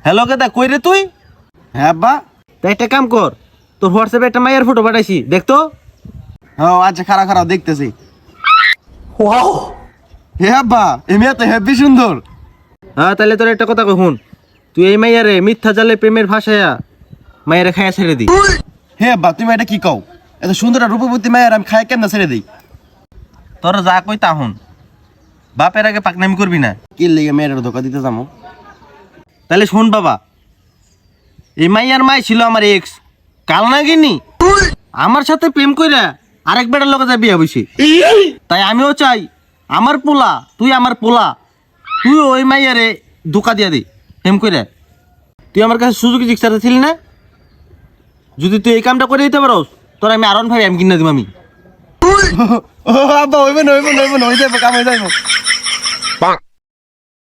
Hello কেদা কই রে তুই? হ্যাঁ আব্বা। তা একটা কাম কর, তোর হোয়াটসঅ্যাপে একটা মাইয়ার ফটো পাঠাইছি, দেখতো। হ্যাঁ আচ্ছা, খারাপ দেখতেছি। ওয়াও, হে আব্বা, এই মেয়ে তো হেব্বি সুন্দর। হ্যাঁ তাহলে তোর একটা কথা কই শুন, তুই এই মাইয়ারে মিথ্যা জালে প্রেমের ভাষায়া মাইয়ারে খাইয়া ছেড়ে দি। হে আব্বা, তুমি এটা কি কও? এত সুন্দর আর রূপবতী মায়ের আমি খাই কেন ছেড়ে দিই? তোর যা কই তা শুন, বাপের আগে পাকনামি করবি না। কি লেগে মেয়ের ধোকা দিতে যাবো? তাহলে শোন বাবা, এই মাইয়ার মাই ছিল আমার এক্স, কাল না গিনি আমার সাথে প্রেম কইরা আরেক বেটার লগে যা বিয়া বইছি। তাই আমিও চাই আমার পোলা, তুই আমার পোলা, তুই ওই মাইয়ারে ধোকা দিয়া দি প্রেম কইরা। তুই আমার কাছে সুযোগ জিজ্ঞাসা ছিলি না, যদি তুই এই কামটা করে দিতে পারোস তোর আমি আরন ভাই আমি কিনা দিব আমি। ও আব্বা, হইবে না, হয়ে যাবো, কাম হয়ে যাবো।